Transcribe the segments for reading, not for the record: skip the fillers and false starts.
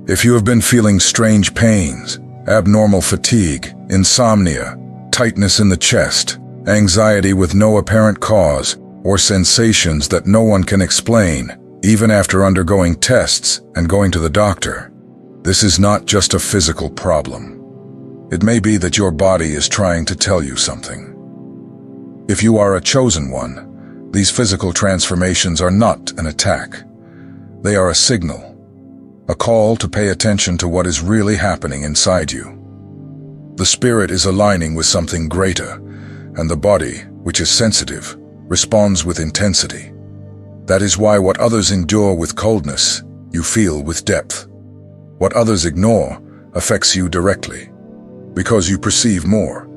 If you have been feeling strange pains, abnormal fatigue, insomnia, tightness in the chest, anxiety with no apparent cause, or sensations that no one can explain, even after undergoing tests and going to the doctor, this is not just a physical problem. It may be that your body is trying to tell you something. If you are a chosen one, these physical transformations are not an attack. They are a signal, a call to pay attention to what is really happening inside you. The spirit is aligning with something greater, and the body, which is sensitive, responds with intensity. That is why what others endure with coldness, you feel with depth. What others ignore affects you directly, because you perceive more,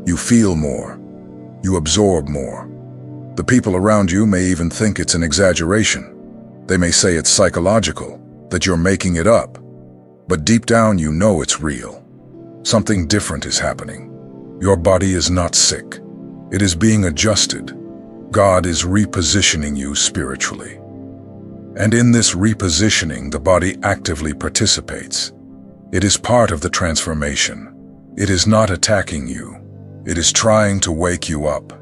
you feel more, you absorb more. The people around you may even think it's an exaggeration. They may say it's psychological, that you're making it up. But deep down you know it's real. Something different is happening. Your body is not sick. It is being adjusted. God is repositioning you spiritually. And in this repositioning, the body actively participates. It is part of the transformation. It is not attacking you. It is trying to wake you up.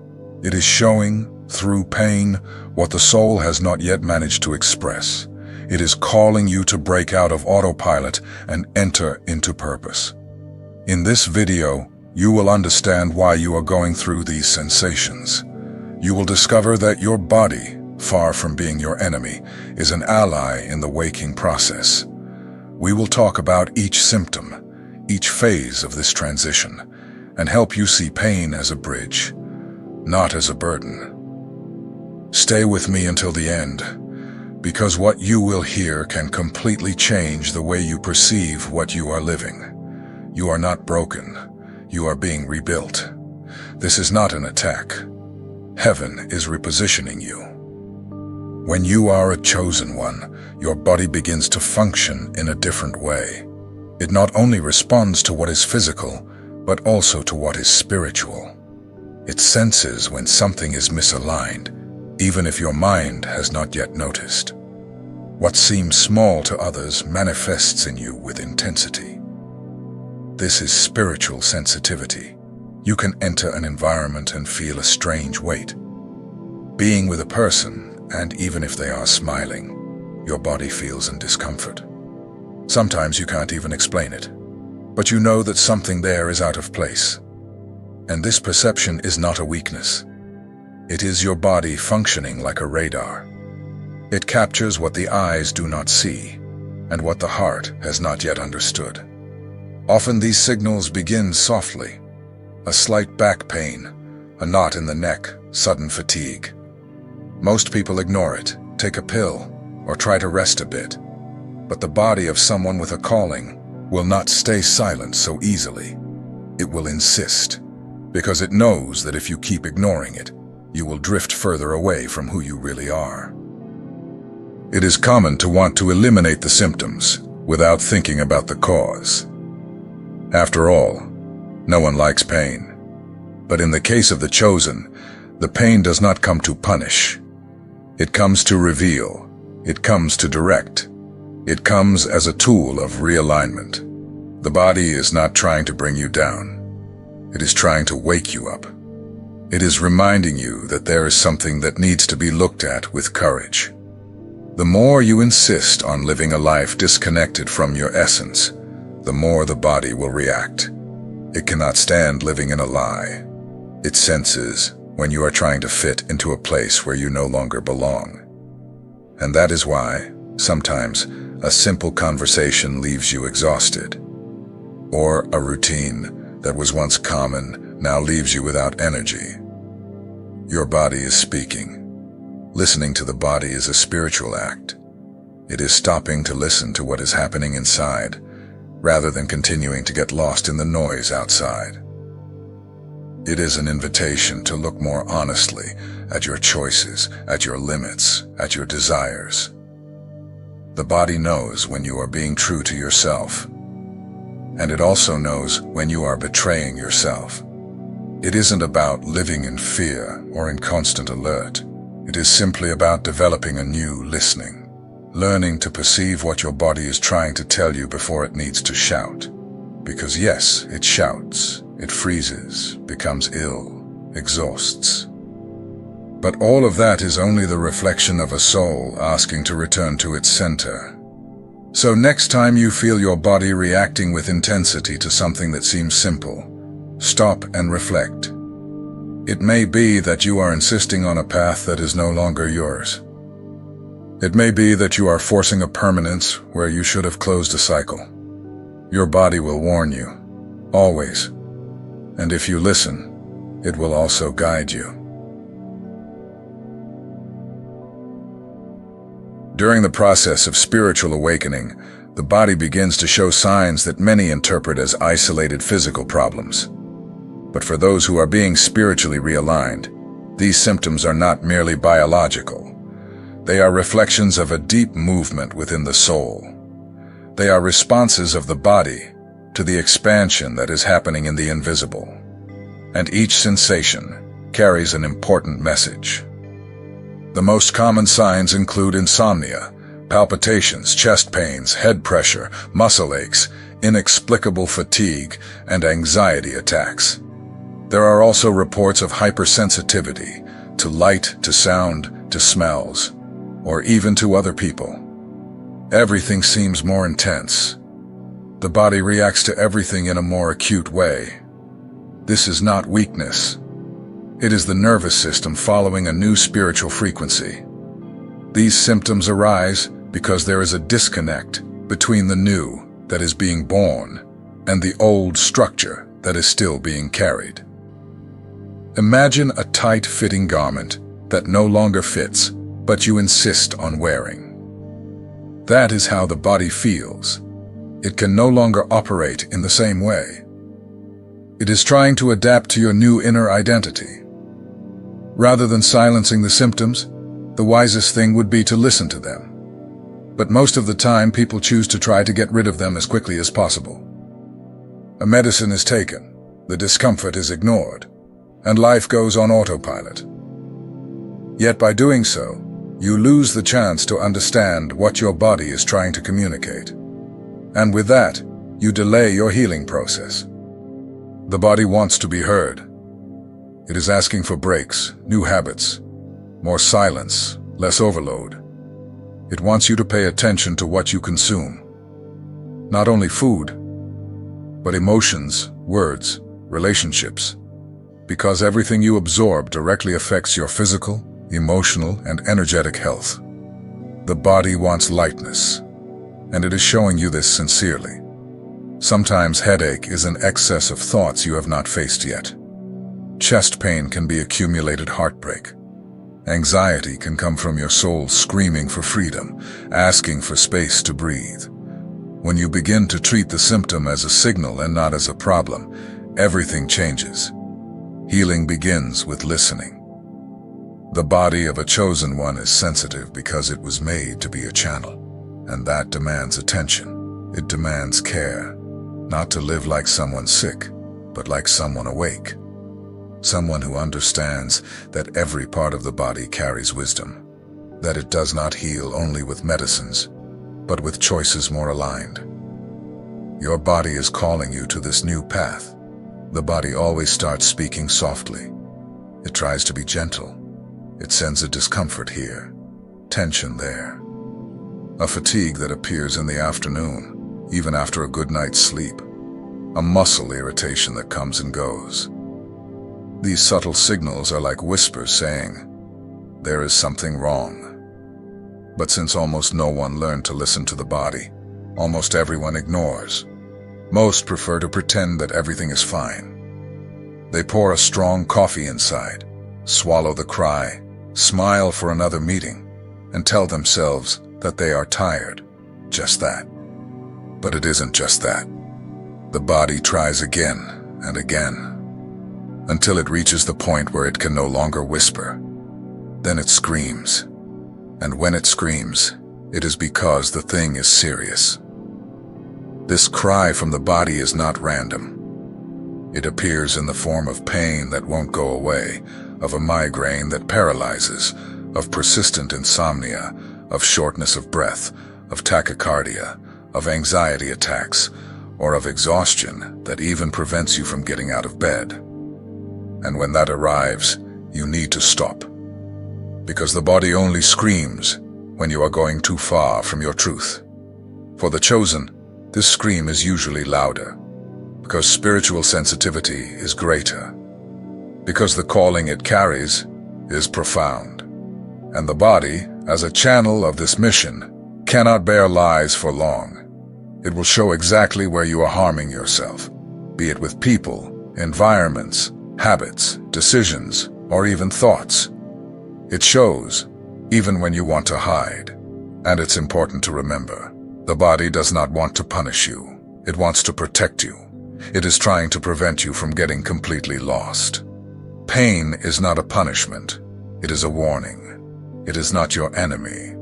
It is showing, through pain, what the soul has not yet managed to express. It is calling you to break out of autopilot and enter into purpose. In this video, you will understand why you are going through these sensations. You will discover that your body, far from being your enemy, is an ally in the waking process. We will talk about each symptom, each phase of this transition, and help you see pain as a bridge, not as a burden. Stay with me until the end, because what you will hear can completely change the way you perceive what you are living. You are not broken. You are being rebuilt. This is not an attack. Heaven is repositioning you. When you are a chosen one, your body begins to function in a different way. It not only responds to what is physical, but also to what is spiritual. It senses when something is misaligned, even if your mind has not yet noticed. What seems small to others manifests in you with intensity. This is spiritual sensitivity. You can enter an environment and feel a strange weight. Being with a person, and even if they are smiling, your body feels in discomfort. Sometimes you can't even explain it, but you know that something there is out of place. And this perception is not a weakness. It is your body functioning like a radar. It captures what the eyes do not see, and what the heart has not yet understood. Often these signals begin softly. A slight back pain, a knot in the neck, sudden fatigue. Most people ignore it, take a pill, or try to rest a bit. But the body of someone with a calling will not stay silent so easily. It will insist, because it knows that if you keep ignoring it, you will drift further away from who you really are. It is common to want to eliminate the symptoms without thinking about the cause. After all, no one likes pain. But in the case of the chosen, the pain does not come to punish. It comes to reveal. It comes to direct. It comes as a tool of realignment. The body is not trying to bring you down. It is trying to wake you up. It is reminding you that there is something that needs to be looked at with courage. The more you insist on living a life disconnected from your essence, the more the body will react. It cannot stand living in a lie. It senses when you are trying to fit into a place where you no longer belong. And that is why, sometimes, a simple conversation leaves you exhausted. Or a routine that was once common now leaves you without energy. Your body is speaking. Listening to the body is a spiritual act. It is stopping to listen to what is happening inside, rather than continuing to get lost in the noise outside. It is an invitation to look more honestly at your choices, at your limits, at your desires. The body knows when you are being true to yourself, and it also knows when you are betraying yourself. It isn't about living in fear or in constant alert. It is simply about developing a new listening. learning to perceive what your body is trying to tell you before it needs to shout. Because yes, it shouts, it freezes, becomes ill, exhausts. But all of that is only the reflection of a soul asking to return to its center. So next time you feel your body reacting with intensity to something that seems simple, stop and reflect. It may be that you are insisting on a path that is no longer yours. It may be that you are forcing a permanence where you should have closed a cycle. Your body will warn you, always. And if you listen, it will also guide you. During the process of spiritual awakening, the body begins to show signs that many interpret as isolated physical problems. But for those who are being spiritually realigned, these symptoms are not merely biological. They are reflections of a deep movement within the soul. They are responses of the body to the expansion that is happening in the invisible. And each sensation carries an important message. The most common signs include insomnia, palpitations, chest pains, head pressure, muscle aches, inexplicable fatigue, and anxiety attacks. There are also reports of hypersensitivity to light, to sound, to smells, or even to other people. Everything seems more intense. The body reacts to everything in a more acute way. This is not weakness. It is the nervous system following a new spiritual frequency. These symptoms arise because there is a disconnect between the new that is being born and the old structure that is still being carried. Imagine a tight-fitting garment that no longer fits, but you insist on wearing. That is how the body feels. It can no longer operate in the same way. It is trying to adapt to your new inner identity. Rather than silencing the symptoms, the wisest thing would be to listen to them. But most of the time, people choose to try to get rid of them as quickly as possible. A medicine is taken, the discomfort is ignored, and life goes on autopilot. Yet by doing so, you lose the chance to understand what your body is trying to communicate. And with that, you delay your healing process. The body wants to be heard. It is asking for breaks, new habits, more silence, less overload. It wants you to pay attention to what you consume. Not only food, but emotions, words, relationships. Because everything you absorb directly affects your physical, emotional, and energetic health. The body wants lightness, and it is showing you this sincerely. Sometimes headache is an excess of thoughts you have not faced yet. Chest pain can be accumulated heartbreak. Anxiety can come from your soul screaming for freedom, asking for space to breathe. When you begin to treat the symptom as a signal and not as a problem, everything changes. Healing begins with listening. The body of a chosen one is sensitive because it was made to be a channel, and that demands attention. It demands care, not to live like someone sick, but like someone awake. Someone who understands that every part of the body carries wisdom, that it does not heal only with medicines, but with choices more aligned. Your body is calling you to this new path. The body always starts speaking softly. It tries to be gentle. It sends a discomfort here, tension there, a fatigue that appears in the afternoon, even after a good night's sleep, a muscle irritation that comes and goes. These subtle signals are like whispers saying, there is something wrong. But since almost no one learned to listen to the body, almost everyone ignores. Most prefer to pretend that everything is fine. They pour a strong coffee inside, swallow the cry, smile for another meeting, and tell themselves that they are tired. Just that. But it isn't just that. The body tries again and again, until it reaches the point where it can no longer whisper. Then it screams. And when it screams, it is because the thing is serious. This cry from the body is not random. It appears in the form of pain that won't go away, of a migraine that paralyzes, of persistent insomnia, of shortness of breath, of tachycardia, of anxiety attacks, or of exhaustion that even prevents you from getting out of bed. And when that arrives, you need to stop. Because the body only screams when you are going too far from your truth. For the chosen, this scream is usually louder, because spiritual sensitivity is greater, because the calling it carries is profound, and the body, as a channel of this mission, cannot bear lies for long. It will show exactly where you are harming yourself, be it with people, environments, habits, decisions, or even thoughts. It shows, even when you want to hide. And it's important to remember, the body does not want to punish you. It wants to protect you. It is trying to prevent you from getting completely lost. Pain is not a punishment. It is a warning. It is not your enemy.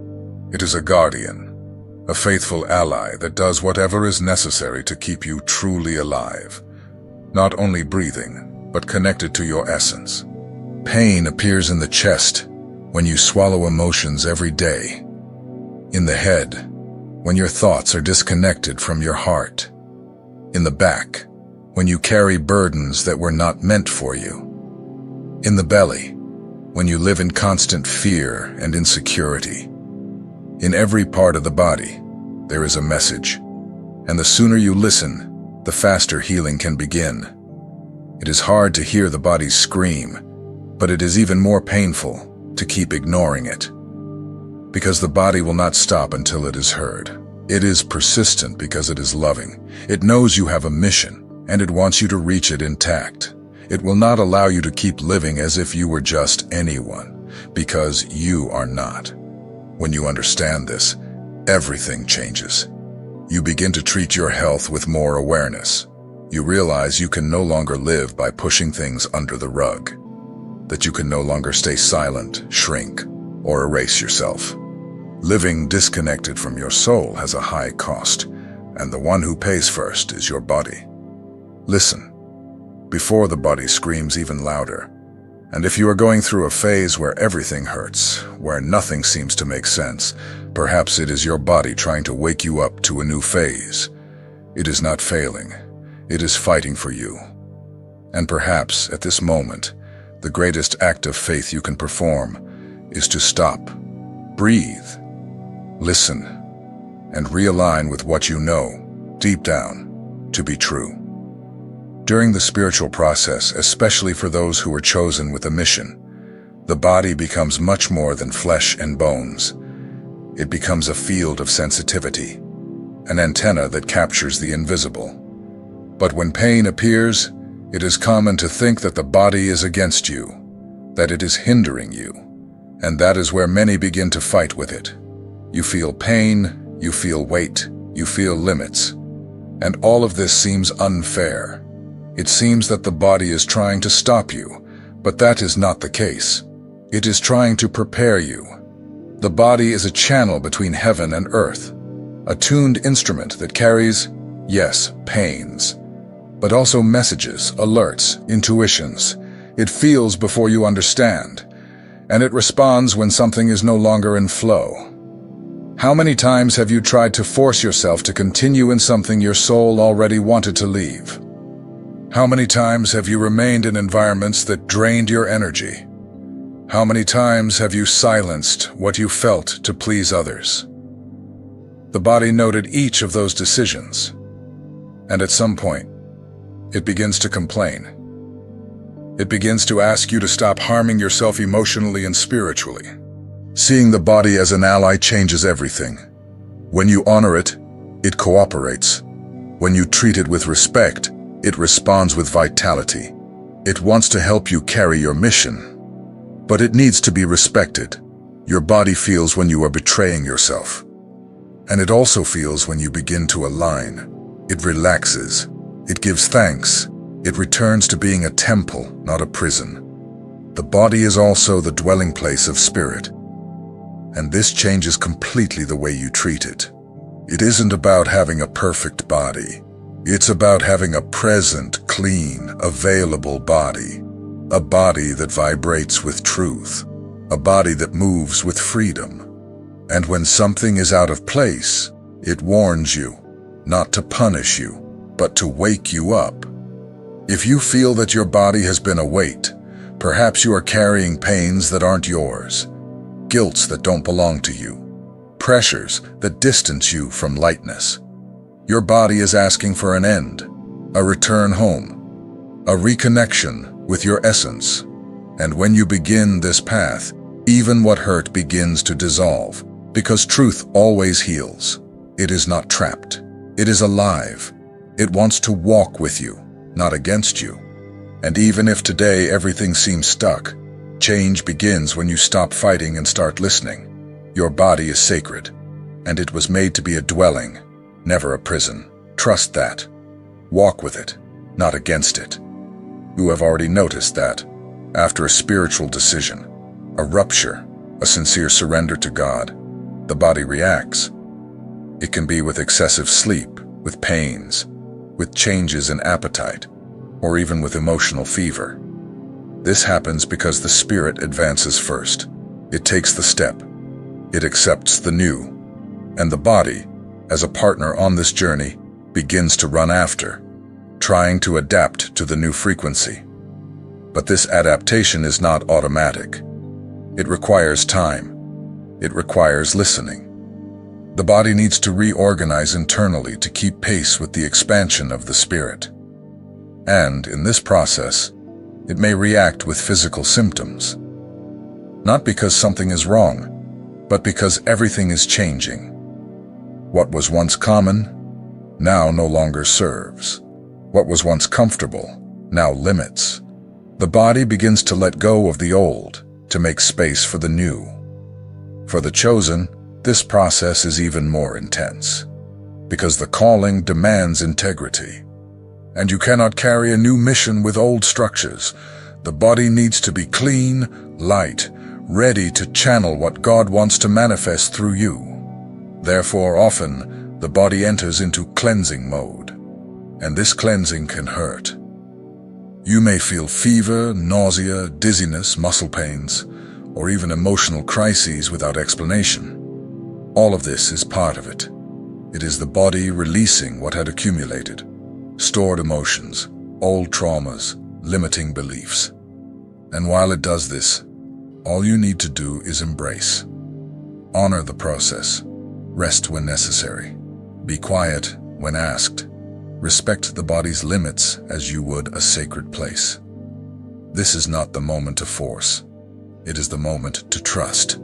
It is a guardian, a faithful ally that does whatever is necessary to keep you truly alive, not only breathing, but connected to your essence. Pain appears in the chest when you swallow emotions every day, in the head when your thoughts are disconnected from your heart, in the back when you carry burdens that were not meant for you, in the belly when you live in constant fear and insecurity. In every part of the body, there is a message, and the sooner you listen, the faster healing can begin. It is hard to hear the body scream, but it is even more painful to keep ignoring it, because the body will not stop until it is heard. It is persistent because it is loving. It knows you have a mission, and it wants you to reach it intact. It will not allow you to keep living as if you were just anyone, because you are not. When you understand this, everything changes. You begin to treat your health with more awareness. You realize you can no longer live by pushing things under the rug, that you can no longer stay silent, shrink, or erase yourself. Living disconnected from your soul has a high cost, and the one who pays first is your body. Listen, before the body screams even louder. And if you are going through a phase where everything hurts, where nothing seems to make sense, perhaps it is your body trying to wake you up to a new phase. It is not failing. It is fighting for you. And perhaps, at this moment, the greatest act of faith you can perform is to stop, breathe, listen, and realign with what you know, deep down, to be true. During the spiritual process, especially for those who are chosen with a mission, the body becomes much more than flesh and bones. It becomes a field of sensitivity, an antenna that captures the invisible. But when pain appears, it is common to think that the body is against you, that it is hindering you, and that is where many begin to fight with it. You feel pain, you feel weight, you feel limits, and all of this seems unfair. It seems that the body is trying to stop you, but that is not the case. It is trying to prepare you. The body is a channel between heaven and earth, a tuned instrument that carries, yes, pains, but also messages, alerts, intuitions. It feels before you understand, and it responds when something is no longer in flow. How many times have you tried to force yourself to continue in something your soul already wanted to leave? How many times have you remained in environments that drained your energy? How many times have you silenced what you felt to please others? The body noted each of those decisions, and at some point, it begins to complain. It begins to ask you to stop harming yourself emotionally and spiritually. Seeing the body as an ally changes everything. When you honor it, it cooperates. When you treat it with respect, it responds with vitality. It wants to help you carry your mission. But it needs to be respected. Your body feels when you are betraying yourself. And it also feels when you begin to align. It relaxes. It gives thanks. It returns to being a temple, not a prison. The body is also the dwelling place of spirit. And this changes completely the way you treat it. It isn't about having a perfect body. It's about having a present, clean, available body. A body that vibrates with truth. A body that moves with freedom. And when something is out of place, it warns you, not to punish you, but to wake you up. If you feel that your body has been a weight, perhaps you are carrying pains that aren't yours, guilts that don't belong to you, pressures that distance you from lightness. Your body is asking for an end, a return home, a reconnection with your essence. And when you begin this path, even what hurt begins to dissolve, because truth always heals. It is not trapped. It is alive. It wants to walk with you, not against you. And even if today everything seems stuck, change begins when you stop fighting and start listening. Your body is sacred, and it was made to be a dwelling, never a prison. Trust that. Walk with it, not against it. You have already noticed that, after a spiritual decision, a rupture, a sincere surrender to God, the body reacts. It can be with excessive sleep, with pains, with changes in appetite, or even with emotional fever. This happens because the spirit advances first. It takes the step. It accepts the new. And the body, as a partner on this journey, begins to run after, trying to adapt to the new frequency. But this adaptation is not automatic. It requires time. It requires listening. The body needs to reorganize internally to keep pace with the expansion of the spirit. And in this process, it may react with physical symptoms. Not because something is wrong, but because everything is changing. What was once common, now no longer serves. What was once comfortable, now limits. The body begins to let go of the old, to make space for the new. For the chosen, this process is even more intense, because the calling demands integrity. And you cannot carry a new mission with old structures. The body needs to be clean, light, ready to channel what God wants to manifest through you. Therefore, often, the body enters into cleansing mode, and this cleansing can hurt. You may feel fever, nausea, dizziness, muscle pains, or even emotional crises without explanation. All of this is part of it. It is the body releasing what had accumulated, stored emotions, old traumas, limiting beliefs. And while it does this, all you need to do is embrace. Honor the process. Rest when necessary. Be quiet when asked. Respect the body's limits as you would a sacred place. This is not the moment to force. It is the moment to trust.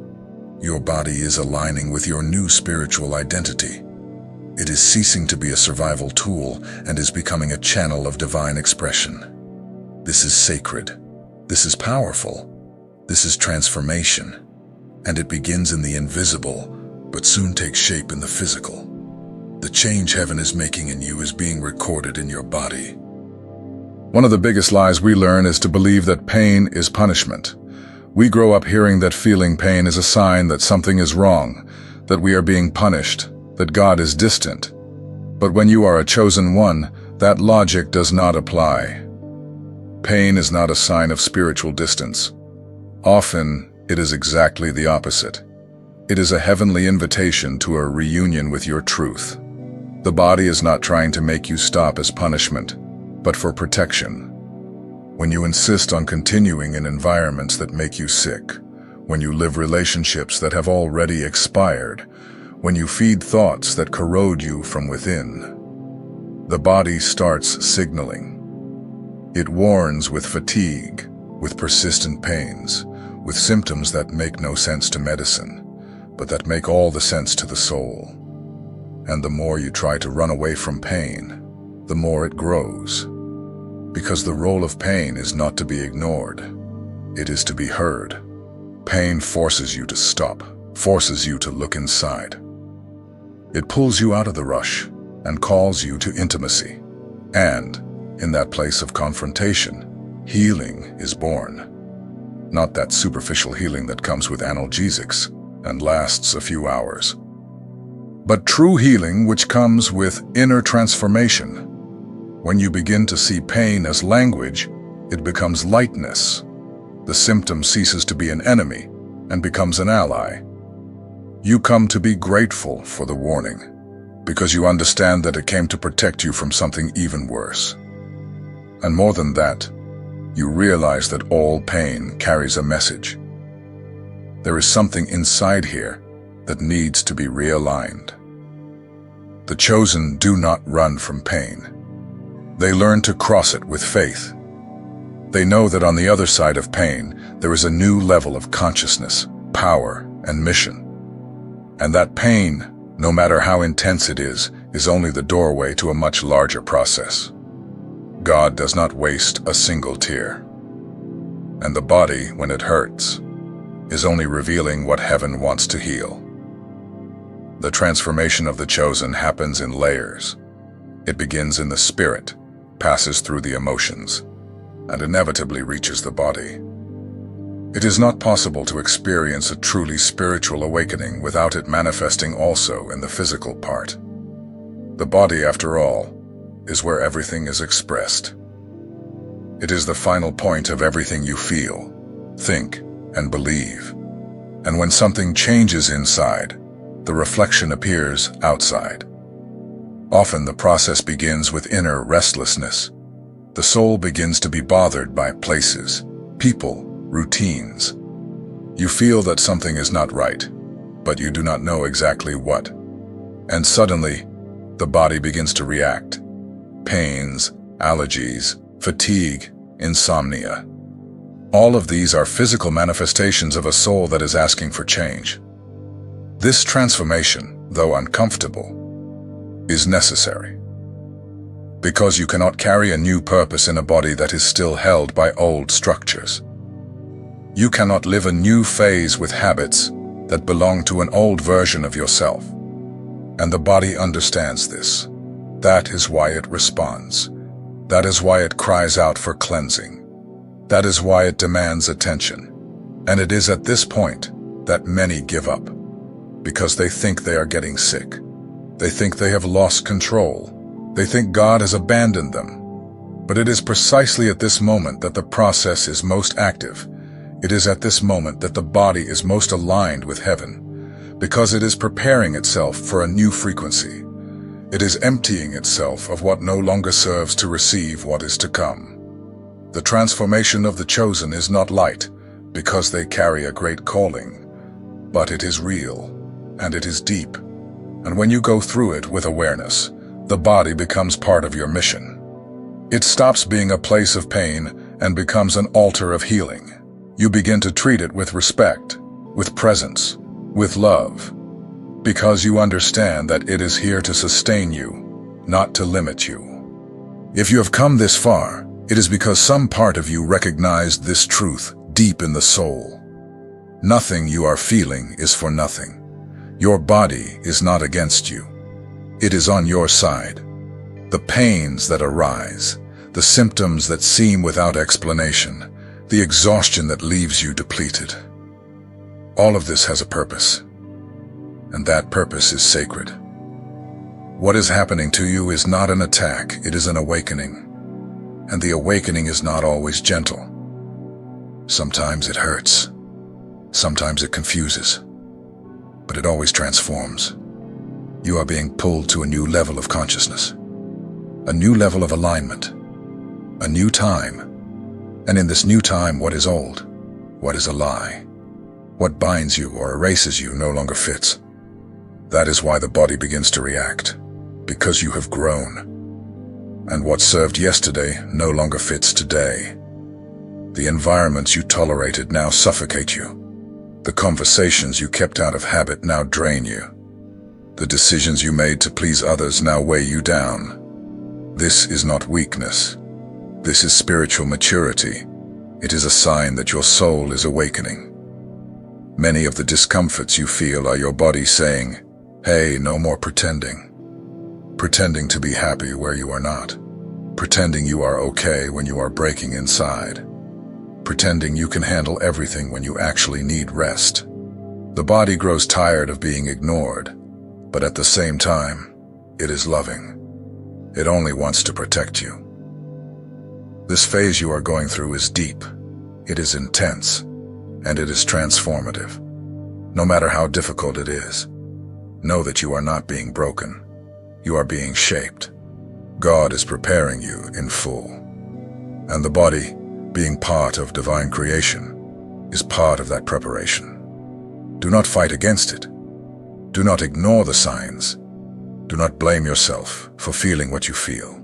Your body is aligning with your new spiritual identity. It is ceasing to be a survival tool and is becoming a channel of divine expression. This is sacred. This is powerful. This is transformation. And it begins in the invisible, but soon takes shape in the physical. The change heaven is making in you is being recorded in your body. One of the biggest lies we learn is to believe that pain is punishment. We grow up hearing that feeling pain is a sign that something is wrong, that we are being punished, that God is distant. But when you are a chosen one, that logic does not apply. Pain is not a sign of spiritual distance. Often, it is exactly the opposite. It is a heavenly invitation to a reunion with your truth. The body is not trying to make you stop as punishment, but for protection. When you insist on continuing in environments that make you sick, when you live relationships that have already expired, when you feed thoughts that corrode you from within, the body starts signaling. It warns with fatigue, with persistent pains, with symptoms that make no sense to medicine, but that make all the sense to the soul. And the more you try to run away from pain, the more it grows. Because the role of pain is not to be ignored. It is to be heard. Pain forces you to stop, forces you to look inside. It pulls you out of the rush and calls you to intimacy. And, in that place of confrontation, healing is born. Not that superficial healing that comes with analgesics and lasts a few hours, but true healing which comes with inner transformation. When you begin to see pain as language, it becomes lightness. The symptom ceases to be an enemy and becomes an ally. You come to be grateful for the warning, because you understand that it came to protect you from something even worse. And more than that, you realize that all pain carries a message. There is something inside here that needs to be realigned. The chosen do not run from pain. They learn to cross it with faith. They know that on the other side of pain, there is a new level of consciousness, power, and mission. And that pain, no matter how intense it is only the doorway to a much larger process. God does not waste a single tear. And the body, when it hurts, is only revealing what heaven wants to heal. The transformation of the chosen happens in layers. It begins in the spirit, passes through the emotions, and inevitably reaches the body. It is not possible to experience a truly spiritual awakening without it manifesting also in the physical part. The body, after all, is where everything is expressed. It is the final point of everything you feel, think, and believe. And when something changes inside, the reflection appears outside. Often the process begins with inner restlessness. The soul begins to be bothered by places, people, routines. You feel that something is not right, but you do not know exactly what. And suddenly, the body begins to react. Pains, allergies, fatigue, insomnia. All of these are physical manifestations of a soul that is asking for change. This transformation, though uncomfortable, is necessary. Because you cannot carry a new purpose in a body that is still held by old structures. You cannot live a new phase with habits that belong to an old version of yourself. And the body understands this. That is why it responds. That is why it cries out for cleansing. That is why it demands attention. And it is at this point that many give up, because they think they are getting sick. They think they have lost control. They think God has abandoned them. But it is precisely at this moment that the process is most active. It is at this moment that the body is most aligned with heaven, because it is preparing itself for a new frequency. It is emptying itself of what no longer serves to receive what is to come. The transformation of the chosen is not light, because they carry a great calling, but it is real, and it is deep. And when you go through it with awareness, the body becomes part of your mission. It stops being a place of pain and becomes an altar of healing. You begin to treat it with respect, with presence, with love, because you understand that it is here to sustain you, not to limit you. If you have come this far, it is because some part of you recognized this truth deep in the soul. Nothing you are feeling is for nothing. Your body is not against you. It is on your side. The pains that arise, the symptoms that seem without explanation, the exhaustion that leaves you depleted. All of this has a purpose, and that purpose is sacred. What is happening to you is not an attack, it is an awakening. And the awakening is not always gentle. Sometimes it hurts. Sometimes it confuses. But it always transforms. You are being pulled to a new level of consciousness. A new level of alignment. A new time. And in this new time, what is old? What is a lie? What binds you or erases you no longer fits. That is why the body begins to react. Because you have grown. And what served yesterday no longer fits today. The environments you tolerated now suffocate you. The conversations you kept out of habit now drain you. The decisions you made to please others now weigh you down. This is not weakness. This is spiritual maturity. It is a sign that your soul is awakening. Many of the discomforts you feel are your body saying, "Hey, no more pretending." Pretending to be happy where you are not. Pretending you are okay when you are breaking inside. Pretending you can handle everything when you actually need rest. The body grows tired of being ignored, but at the same time, it is loving. It only wants to protect you. This phase you are going through is deep, it is intense, and it is transformative. no matter how difficult it is. Know that you are not being broken. You are being shaped. God is preparing you in full. And the body, being part of divine creation, is part of that preparation. Do not fight against it. Do not ignore the signs. Do not blame yourself for feeling what you feel.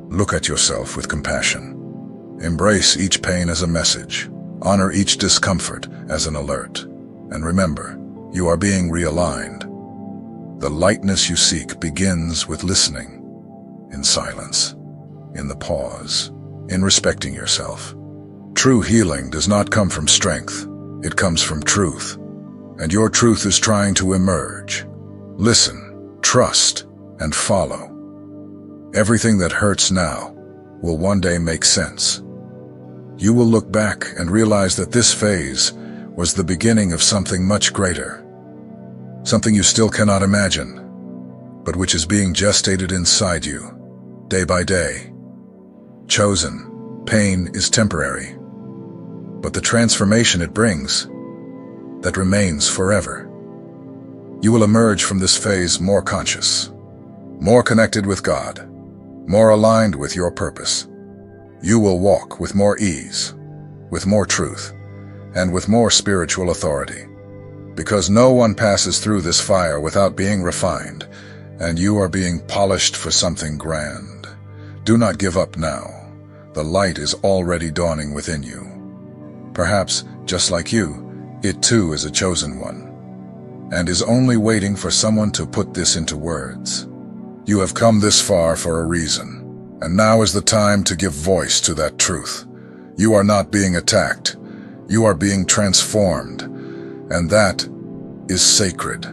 Look at yourself with compassion. Embrace each pain as a message. Honor each discomfort as an alert. And remember, you are being realigned. The lightness you seek begins with listening, in silence, in the pause, in respecting yourself. True healing does not come from strength. It comes from truth. And your truth is trying to emerge. Listen, trust, and follow. Everything that hurts now will one day make sense. You will look back and realize that this phase was the beginning of something much greater. Something you still cannot imagine, but which is being gestated inside you, day by day. Chosen, pain is temporary, but the transformation it brings, that remains forever. You will emerge from this phase more conscious, more connected with God, more aligned with your purpose. You will walk with more ease, with more truth, and with more spiritual authority. Because no one passes through this fire without being refined, and you are being polished for something grand. Do not give up now. The light is already dawning within you. Perhaps, just like you, it too is a chosen one, and is only waiting for someone to put this into words. You have come this far for a reason, and now is the time to give voice to that truth. You are not being attacked. You are being transformed, and that is sacred.